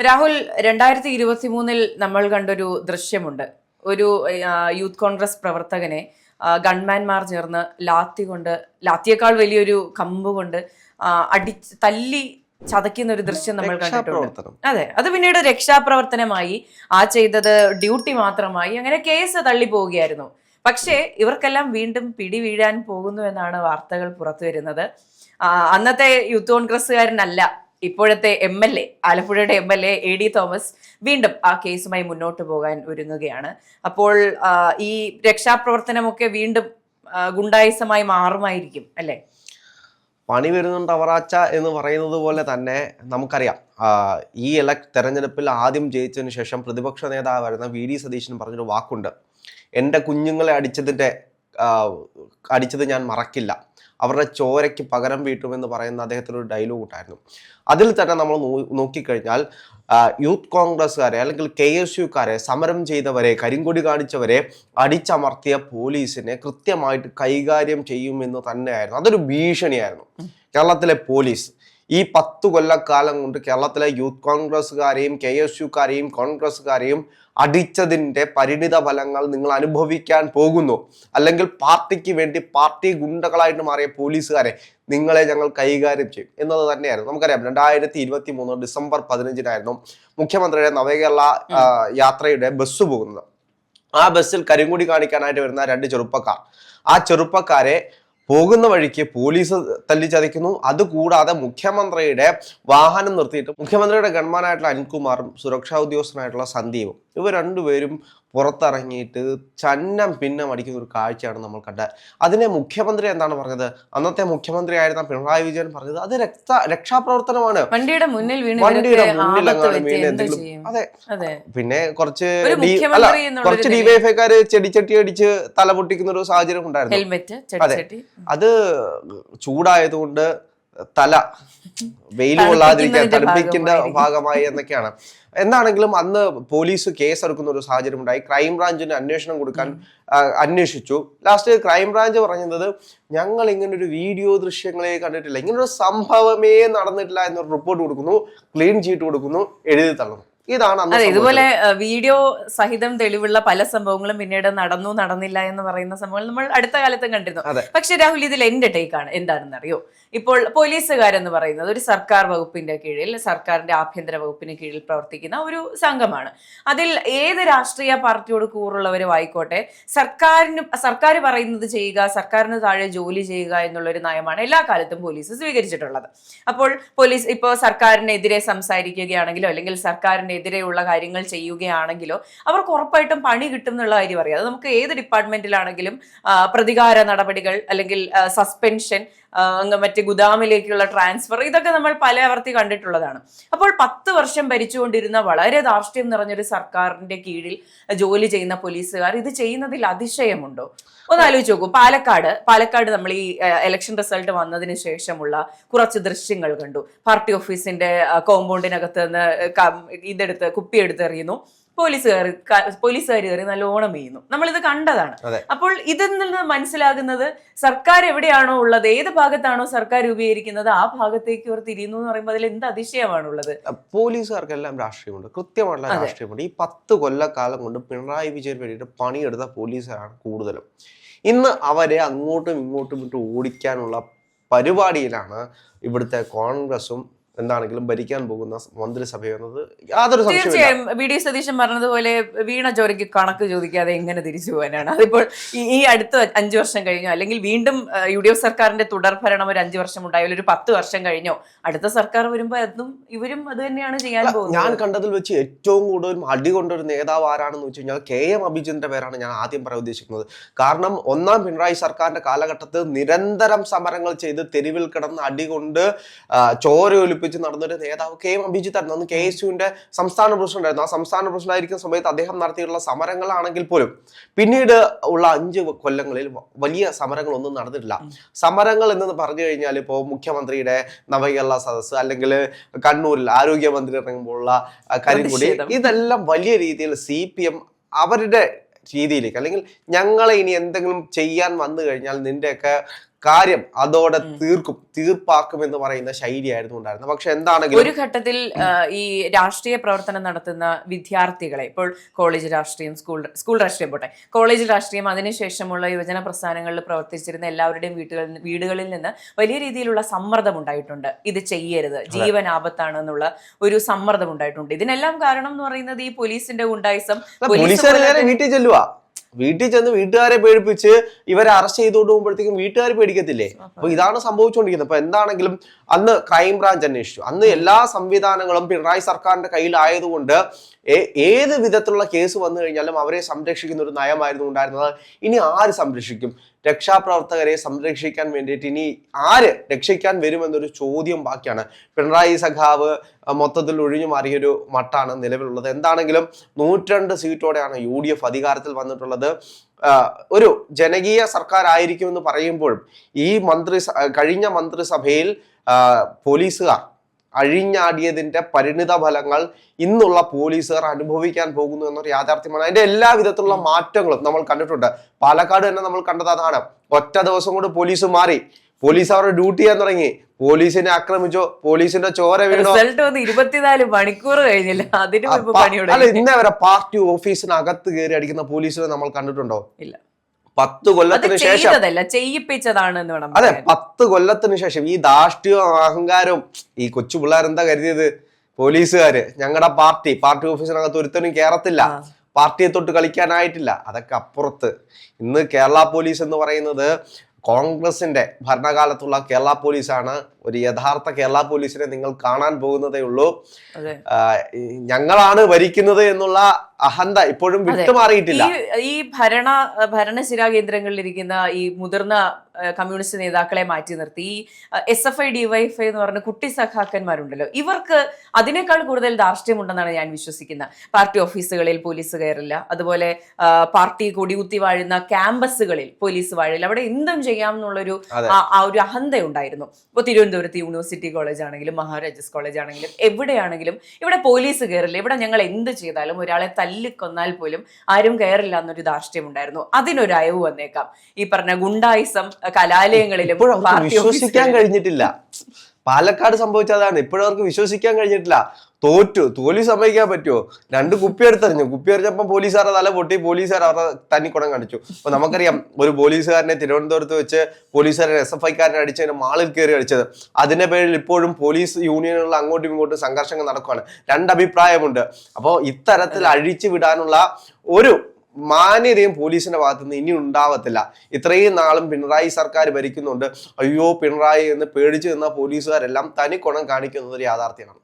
രാഹുൽ, 2023 നമ്മൾ കണ്ടൊരു ദൃശ്യമുണ്ട്. ഒരു യൂത്ത് കോൺഗ്രസ് പ്രവർത്തകനെ ഗൺമാൻമാർ ചേർന്ന് ലാത്തിയേക്കാൾ വലിയൊരു കമ്പ് കൊണ്ട് തല്ലി ചതയ്ക്കുന്ന ഒരു ദൃശ്യം നമ്മൾ കണ്ടിട്ടുണ്ട്. അതെ, അത് പിന്നീട് രക്ഷാപ്രവർത്തനമായി, ചെയ്തത് ഡ്യൂട്ടി മാത്രമായി, അങ്ങനെ കേസ് തള്ളി പോവുകയായിരുന്നു. പക്ഷേ ഇവർക്കെല്ലാം വീണ്ടും പിടി വീഴാൻ പോകുന്നു എന്നാണ് വാർത്തകൾ പുറത്തു വരുന്നത്. അന്നത്തെ യൂത്ത് കോൺഗ്രസ്സുകാരനല്ല ഇപ്പോഴത്തെ MLA, ആലപ്പുഴയുടെ MLA AD തോമസ് വീണ്ടും ആ കേസുമായി മുന്നോട്ട് പോകാൻ ഒരുങ്ങുകയാണ്. അപ്പോൾ ഈ രക്ഷാപ്രവർത്തനമൊക്കെ വീണ്ടും ഗുണ്ടായിസമായി മാറുമായിരിക്കും അല്ലേ? പണി വരുന്നുണ്ട് അവറാച്ച എന്ന് പറയുന്നത് പോലെ തന്നെ നമുക്കറിയാം, ഈ തെരഞ്ഞെടുപ്പിൽ ആദ്യം ജയിച്ചതിന് ശേഷം പ്രതിപക്ഷ നേതാവായിരുന്ന VD സതീശൻ പറഞ്ഞൊരു വാക്കുണ്ട്: എൻ്റെ കുഞ്ഞുങ്ങളെ അടിച്ചത് ഞാൻ മറക്കില്ല, അവരുടെ ചോരയ്ക്ക് പകരം വീട്ടുമെന്ന് പറയുന്ന അദ്ദേഹത്തിനൊരു ഡയലോഗ് ഉണ്ടായിരുന്നു. അതിൽ തന്നെ നമ്മൾ നോക്കിക്കഴിഞ്ഞാൽ യൂത്ത് കോൺഗ്രസ്സുകാരെ അല്ലെങ്കിൽ KSUക്കാരെ, സമരം ചെയ്തവരെ, കരിങ്കൊടി കാണിച്ചവരെ അടിച്ചമർത്തിയ പോലീസിനെ കൃത്യമായിട്ട് കൈകാര്യം ചെയ്യുമെന്ന് തന്നെയായിരുന്നു. അതൊരു ഭീഷണിയായിരുന്നു. കേരളത്തിലെ പോലീസ് ഈ 10 കൊല്ലക്കാലം കൊണ്ട് കേരളത്തിലെ യൂത്ത് കോൺഗ്രസ്സുകാരെയും KSUക്കാരെയും കോൺഗ്രസ്സുകാരെയും അടിച്ചതിൻ്റെ പരിണിത ഫലങ്ങൾ നിങ്ങൾ അനുഭവിക്കാൻ പോകുന്നു. അല്ലെങ്കിൽ പാർട്ടിക്ക് വേണ്ടി പാർട്ടി ഗുണ്ടകളായിട്ട് മാറിയ പോലീസുകാരെ നിങ്ങളെ ഞങ്ങൾ കൈകാര്യം ചെയ്യും എന്നത് തന്നെയായിരുന്നു. നമുക്കറിയാം, 2023 ഡിസംബർ 15 മുഖ്യമന്ത്രിയുടെ നവകേരള യാത്രയുടെ ബസ് പോകുന്നത്. ആ ബസ്സിൽ കരിങ്കൊടി കാണിക്കാനായിട്ട് വരുന്ന 2 ചെറുപ്പക്കാർ, ആ ചെറുപ്പക്കാരെ പോകുന്ന വഴിക്ക് പോലീസ് തല്ലിച്ചതയ്ക്കുന്നു. അതുകൂടാതെ മുഖ്യമന്ത്രിയുടെ വാഹനം നിർത്തിയിട്ട് മുഖ്യമന്ത്രിയുടെ ഗൺമാനായിട്ടുള്ള അനിൽകുമാറും സുരക്ഷാ ഉദ്യോഗസ്ഥനായിട്ടുള്ള സന്ദീപും ഇവർ രണ്ടുപേരും പുറത്തിറങ്ങിയിട്ട് ചന്നം ഭിന്നം അടിക്കുന്ന ഒരു കാഴ്ചയാണ് നമ്മൾ കണ്ടത്. അതിനെ മുഖ്യമന്ത്രി എന്താണ് പറഞ്ഞത്? അന്നത്തെ മുഖ്യമന്ത്രി ആയിരുന്ന പിണറായി വിജയൻ പറഞ്ഞത് അത് രക്ഷാപ്രവർത്തനമാണ്. വണ്ടിയുടെ മുന്നിൽ എന്തെങ്കിലും. അതെ, പിന്നെ കുറച്ച് DYFIക്കാര് ചെടിച്ചട്ടി അടിച്ച് തല പൊട്ടിക്കുന്ന ഒരു സാഹചര്യം ഉണ്ടായിരുന്നു. അതെ, അത് ചൂടായതുകൊണ്ട് തല വെയിൽ കൊള്ളാതിരിക്കാൻ തണുപ്പിക്കുന്ന ഭാഗമായി എന്നൊക്കെയാണ്. എന്താണെങ്കിലും അന്ന് പോലീസ് കേസെടുക്കുന്ന ഒരു സാഹചര്യം ഉണ്ടായി. ക്രൈംബ്രാഞ്ചിന് അന്വേഷണം കൊടുക്കാൻ അന്വേഷിച്ചു. ലാസ്റ്റ് ക്രൈംബ്രാഞ്ച് പറഞ്ഞത് ഞങ്ങൾ ഇങ്ങനൊരു വീഡിയോ ദൃശ്യങ്ങളെ കണ്ടിട്ടില്ല, ഇങ്ങനൊരു സംഭവമേ നടന്നിട്ടില്ല എന്നൊരു റിപ്പോർട്ട് കൊടുക്കുന്നു, ക്ലീൻ ചീറ്റ് കൊടുക്കുന്നു, എഴുതി തള്ളുന്നു. ഇതാണ് ഇതുപോലെ വീഡിയോ സഹിതം തെളിവുള്ള പല സംഭവങ്ങളും പിന്നീട് നടന്നില്ല എന്ന് പറയുന്ന സംഭവങ്ങൾ നമ്മൾ അടുത്ത കാലത്തും കണ്ടിരുന്നു. പക്ഷെ രാഹുൽ, ഇതിൽ എന്റെ ടേക്കാണ് എന്താണെന്ന് അറിയോ? ഇപ്പോൾ പോലീസുകാരെന്ന് പറയുന്നത് ഒരു സർക്കാർ വകുപ്പിന്റെ കീഴിൽ, സർക്കാരിന്റെ ആഭ്യന്തര വകുപ്പിന് കീഴിൽ പ്രവർത്തിക്കുന്ന ഒരു സംഘമാണ്. അതിൽ ഏത് രാഷ്ട്രീയ പാർട്ടിയോട് കൂറുള്ളവരും ആയിക്കോട്ടെ, സർക്കാർ പറയുന്നത് ചെയ്യുക, സർക്കാരിന് താഴെ ജോലി ചെയ്യുക എന്നുള്ളൊരു നയമാണ് എല്ലാ കാലത്തും പോലീസ് സ്വീകരിച്ചിട്ടുള്ളത്. അപ്പോൾ പോലീസ് ഇപ്പോൾ സർക്കാരിനെതിരെ സംസാരിക്കുകയാണെങ്കിലോ അല്ലെങ്കിൽ സർക്കാരിനെതിരെയുള്ള കാര്യങ്ങൾ ചെയ്യുകയാണെങ്കിലോ അവർക്ക് ഉറപ്പായിട്ടും പണി കിട്ടും എന്നുള്ള കാര്യം അറിയാം. അത് നമുക്ക് ഏത് ഡിപ്പാർട്ട്മെന്റിലാണെങ്കിലും പ്രതികാര നടപടികൾ അല്ലെങ്കിൽ സസ്പെൻഷൻ, മറ്റ് ഗുദാമിലേക്കുള്ള ട്രാൻസ്ഫർ, ഇതൊക്കെ നമ്മൾ പലവർത്തി കണ്ടിട്ടുള്ളതാണ്. അപ്പോൾ 10 വർഷം ഭരിച്ചുകൊണ്ടിരുന്ന വളരെ ധാർഷ്ട്യം നിറഞ്ഞൊരു സർക്കാരിന്റെ കീഴിൽ ജോലി ചെയ്യുന്ന പോലീസുകാർ ഇത് ചെയ്യുന്നതിൽ അതിശയമുണ്ടോ? ഒന്ന് ആലോചിച്ച് നോക്കൂ. പാലക്കാട് നമ്മൾ ഈ ഇലക്ഷൻ റിസൾട്ട് വന്നതിന് ശേഷമുള്ള കുറച്ച് ദൃശ്യങ്ങൾ കണ്ടു. പാർട്ടി ഓഫീസിന്റെ കോമ്പൗണ്ടിനകത്ത് നിന്ന് കുപ്പിയെടുത്ത് എറിയുന്നു, പോലീസുകാർ കയറി നല്ലോണം വീഴുന്നു. നമ്മളിത് കണ്ടതാണ്. അപ്പോൾ ഇതിൽ നിന്ന് മനസ്സിലാകുന്നത് സർക്കാർ എവിടെയാണോ ഉള്ളത്, ഏത് ഭാഗത്താണോ സർക്കാർ രൂപീകരിക്കുന്നത് ആ ഭാഗത്തേക്ക് ഇവർ തിരിയുന്നു എന്ന് പറയുമ്പോൾ അതിൽ എന്ത് അതിശയമാണുള്ളത്? പോലീസുകാർക്കെല്ലാം രാഷ്ട്രീയമുണ്ട്, കൃത്യമായിട്ടുള്ള രാഷ്ട്രീയമുണ്ട്. ഈ 10 കൊല്ലക്കാലം കൊണ്ട് പിണറായി വിജയൻ വേണ്ടിയിട്ട് പണിയെടുത്ത പോലീസുകാരാണ് കൂടുതലും. ഇന്ന് അവരെ അങ്ങോട്ടും ഇങ്ങോട്ടും ഇട്ട് ഓടിക്കാനുള്ള പരിപാടിയിലാണ് ഇവിടുത്തെ കോൺഗ്രസും എന്താണെങ്കിലും ഭരിക്കാൻ പോകുന്ന മന്ത്രിസഭ എന്നത് യാതൊരു സംശയവും. തീർച്ചയായും VD സതീശൻ പറഞ്ഞതുപോലെ വീണ ചോരയ്ക്ക് കണക്ക് ചോദിക്കാതെ എങ്ങനെ തിരിച്ചു പോകാനാണ്? അതിപ്പോൾ ഈ അടുത്ത 5 വർഷം കഴിഞ്ഞോ, അല്ലെങ്കിൽ വീണ്ടും UDF സർക്കാരിന്റെ തുടർഭരണം ഒരു 5 വർഷം ഉണ്ടായാലും ഒരു 10 വർഷം കഴിഞ്ഞോ അടുത്ത സർക്കാർ വരുമ്പോൾ ഇവരും അത് തന്നെയാണ് ചെയ്യാൻ പോകുന്നത്. ഞാൻ കണ്ടതിൽ വെച്ച് ഏറ്റവും കൂടുതൽ അടി കൊണ്ടൊരു നേതാവ് ആരാണെന്ന് വെച്ച് കഴിഞ്ഞാൽ KM അഭിജിത്തിന്റെ പേരാണ് ഞാൻ ആദ്യം പറയാൻ ഉദ്ദേശിക്കുന്നത്. കാരണം 1ാം പിണറായി സർക്കാരിന്റെ കാലഘട്ടത്തിൽ നിരന്തരം സമരങ്ങൾ ചെയ്ത് തെരുവിൽ കിടന്ന് അടികൊണ്ട് ചോര ഒലിപ്പിച്ച് നടന്നൊരു നേതാവ് KM അഭിജിത്തായിരുന്നു. അന്ന് KSUവിന്റെ സംസ്ഥാന പ്രസിഡന്റ് ആയിരുന്നു. ആ സംസ്ഥാന പ്രസിഡന്റ് ആയിരിക്കുന്ന സമയത്ത് അദ്ദേഹം നടത്തിയിട്ടുള്ള സമരങ്ങളാണെങ്കിൽ പോലും പിന്നീട് ഉള്ള 5 കൊല്ലങ്ങളിൽ വലിയ സമരങ്ങളൊന്നും നടന്നിട്ടില്ല. സമരങ്ങൾ എന്ന് പറഞ്ഞു കഴിഞ്ഞാൽ ഇപ്പോൾ മുഖ്യമന്ത്രിയുടെ നവകേരള സദസ്സ്, അല്ലെങ്കിൽ കണ്ണൂരിൽ ആരോഗ്യമന്ത്രി ഇറങ്ങുമ്പോഴുള്ള കരിങ്കൊടി, ഇതെല്ലാം വലിയ രീതിയിൽ CPM അവരുടെ രീതിയിലേക്ക്, അല്ലെങ്കിൽ ഞങ്ങളെ ഇനി എന്തെങ്കിലും ചെയ്യാൻ വന്നു കഴിഞ്ഞാൽ നിന്റെയൊക്കെ കാര്യം അതോടെ തീർപ്പാക്കും എന്ന് പറയുന്ന ശൈലിയായിരുന്നു ഉണ്ടായിരുന്നത്. പക്ഷെ എന്താണെങ്കിലും ഒരു ഘട്ടത്തിൽ ഈ രാഷ്ട്രീയ പ്രവർത്തനം നടത്തുന്ന വിദ്യാർത്ഥികളെ, ഇപ്പോൾ കോളേജ് രാഷ്ട്രീയം, സ്കൂൾ രാഷ്ട്രീയം പോട്ടെ, കോളേജ് രാഷ്ട്രീയം, അതിനുശേഷമുള്ള യുവജന പ്രസ്ഥാനങ്ങളിൽ പ്രവർത്തിച്ചിരുന്ന എല്ലാവരുടെയും വീടുകളിൽ നിന്ന് വലിയ രീതിയിലുള്ള സമ്മർദ്ദം ഉണ്ടായിട്ടുണ്ട്. ഇത് ചെയ്യരുത്, ജീവൻ ആപത്താണ് എന്നുള്ള ഒരു സമ്മർദ്ദം ഉണ്ടായിട്ടുണ്ട്. ഇതിനെല്ലാം കാരണം എന്ന് പറയുന്നത് ഈ പോലീസിന്റെ ഗുണ്ടായിസം. വീട്ടിൽ ചെല്ലുക, വീട്ടിൽ ചെന്ന് വീട്ടുകാരെ പേടിപ്പിച്ച് ഇവരെ അറസ്റ്റ് ചെയ്തുകൊണ്ട് പോകുമ്പോഴത്തേക്കും വീട്ടുകാർ പേടിക്കത്തില്ലേ? അപ്പൊ ഇതാണ് സംഭവിച്ചുകൊണ്ടിരിക്കുന്നത്. അപ്പൊ എന്താണെങ്കിലും അന്ന് ക്രൈംബ്രാഞ്ച് അന്വേഷിച്ചു. അന്ന് എല്ലാ സംവിധാനങ്ങളും പിണറായി സർക്കാരിന്റെ കയ്യിലായതുകൊണ്ട് ഏത് വിധത്തിലുള്ള കേസ് വന്നു കഴിഞ്ഞാലും അവരെ സംരക്ഷിക്കുന്ന ഒരു നയമായിരുന്നു ഉണ്ടായിരുന്നത്. ഇനി ആര് സംരക്ഷിക്കും? രക്ഷാപ്രവർത്തകരെ സംരക്ഷിക്കാൻ വേണ്ടിയിട്ട് ഇനി ആര് രക്ഷിക്കാൻ വരുമെന്നൊരു ചോദ്യം ബാക്കിയാണ്. പിണറായി സഖാവ് മൊത്തത്തിൽ ഒഴിഞ്ഞു മാറിയൊരു മട്ടാണ് നിലവിലുള്ളത്. എന്താണെങ്കിലും 102 സീറ്റോടെയാണ് UDF അധികാരത്തിൽ വന്നിട്ടുള്ളത്. ഒരു ജനകീയ സർക്കാർ ആയിരിക്കുമെന്ന് പറയുമ്പോഴും ഈ കഴിഞ്ഞ മന്ത്രിസഭയിൽ പോലീസുകാർ അഴിഞ്ഞാടിയതിന്റെ പരിണിത ഫലങ്ങൾ ഇന്നുള്ള പോലീസുകാർ അനുഭവിക്കാൻ പോകുന്നു എന്നൊരു യാഥാർത്ഥ്യമാണ്. അതിന്റെ എല്ലാ വിധത്തിലുള്ള മാറ്റങ്ങളും നമ്മൾ കണ്ടിട്ടുണ്ട്. പാലക്കാട് തന്നെ നമ്മൾ കണ്ടത് അതാണ്. ഒറ്റ ദിവസം കൊണ്ട് പോലീസ് മാറി, പോലീസ് അവരുടെ ഡ്യൂട്ടി ചെയ്യാൻ തുടങ്ങി, പോലീസിനെ ആക്രമിച്ചോ, പോലീസിന്റെ ചോര വീണോ, 24 മണിക്കൂർ കഴിഞ്ഞില്ല. അല്ല, ഇന്നേ വരെ പാർട്ടി ഓഫീസിനകത്ത് കയറി അടിക്കുന്ന പോലീസിനെ നമ്മൾ കണ്ടിട്ടുണ്ടോ? ഇല്ല. 10 കൊല്ലത്തിന് ശേഷം, ചെയ്യിപ്പിച്ചതാണ്. അതെ, 10 കൊല്ലത്തിന് ശേഷം ഈ ധാർഷ്ട്യവും അഹങ്കാരവും ഈ കൊച്ചു പിള്ളേരെന്താ കരുതിയത്? പോലീസുകാര് ഞങ്ങളുടെ പാർട്ടി ഓഫീസിനകത്ത് ഒരുത്തനും കേറത്തില്ല, പാർട്ടിയെ തൊട്ട് കളിക്കാനായിട്ടില്ല. അതൊക്കെ അപ്പുറത്ത്. ഇന്ന് കേരള പോലീസ് എന്ന് പറയുന്നത് കോൺഗ്രസിന്റെ ഭരണകാലത്തുള്ള കേരള പോലീസാണ്. ഒരു യഥാർത്ഥ കേരള പോലീസിനെ നിങ്ങൾ കാണാൻ പോകുന്നതേ ഉള്ളൂ. ഞങ്ങളാണ് ഭരിക്കുന്നത് എന്നുള്ള അഹന്ത ഇപ്പോഴും വിട്ടുമാറിയിട്ടില്ല. ഈ ഭരണശിരാ കേന്ദ്രങ്ങളിൽ ഇരിക്കുന്ന ഈ മുതിർന്ന കമ്മ്യൂണിസ്റ്റ് നേതാക്കളെ മാറ്റി നിർത്തി ഈ SFI DYFI എന്ന് പറഞ്ഞ കുട്ടി സഖാക്കന്മാരുണ്ടല്ലോ, ഇവർക്ക് അതിനേക്കാൾ കൂടുതൽ ധാർഷ്ട്യമുണ്ടെന്നാണ് ഞാൻ വിശ്വസിക്കുന്നത്. പാർട്ടി ഓഫീസുകളിൽ പോലീസ് കയറില്ല, അതുപോലെ പാർട്ടി കൊടികുത്തി വാഴുന്ന ക്യാമ്പസുകളിൽ പോലീസ് വാഴില്ല. അവിടെ എന്തും ചെയ്യാം എന്നുള്ളൊരു ഒരു അഹന്ത ഉണ്ടായിരുന്നു. ഇപ്പൊ തിരുവനന്തപുരത്ത് യൂണിവേഴ്സിറ്റി കോളേജ് ആണെങ്കിലും മഹാരാജാസ് കോളേജ് ആണെങ്കിലും എവിടെയാണെങ്കിലും ഇവിടെ പോലീസ് കയറില്ല, ഇവിടെ ഞങ്ങൾ എന്ത് ചെയ്താലും ഒരാളെ തല്ലിക്കൊന്നാൽ പോലും ആരും കയറില്ല എന്നൊരു ധാർഷ്ട്യം ഉണ്ടായിരുന്നു. അതിനൊരു അയവ് വന്നേക്കാം. ഈ പറഞ്ഞ ഗുണ്ടായിസം കലാലയങ്ങളിലും വിശ്വസിക്കാൻ കഴിഞ്ഞിട്ടില്ല. പാലക്കാട് സംഭവിച്ചതാണ്. ഇപ്പോഴും അവർക്ക് വിശ്വസിക്കാൻ കഴിഞ്ഞിട്ടില്ല. തോൽവി സമ്മതിക്കാൻ പറ്റുമോ? 2 കുപ്പി എറിഞ്ഞപ്പോ പോലീസുകാരുടെ തല പൊട്ടി, പോലീസുകാർ അവരുടെ തന്നിക്കുടം കാണിച്ചു. അപ്പൊ നമുക്കറിയാം, ഒരു പോലീസുകാരനെ തിരുവനന്തപുരത്ത് വെച്ച് പോലീസുകാരൻ SFI-കാരനെ അടിച്ചതിന് മാളിൽ കയറി അടിച്ചത്. അതിന്റെ പേരിൽ ഇപ്പോഴും പോലീസ് യൂണിയനുകളിൽ അങ്ങോട്ടും ഇങ്ങോട്ടും സംഘർഷങ്ങൾ നടക്കുകയാണ്. 2 അഭിപ്രായമുണ്ട്. അപ്പോൾ ഇത്തരത്തിൽ അഴിച്ചു വിടാനുള്ള ഒരു മാന്യതയും പോലീസിന്റെ ഭാഗത്തു നിന്ന് ഇനി ഉണ്ടാവത്തില്ല. ഇത്രയും നാളും പിണറായി സർക്കാർ ഭരിക്കുന്നുണ്ട്, അയ്യോ പിണറായി എന്ന് പേടിച്ചു നിന്ന പോലീസുകാരെല്ലാം തനിക്കുണം കാണിക്കുന്നത് ഒരു യാഥാർത്ഥ്യമാണ്.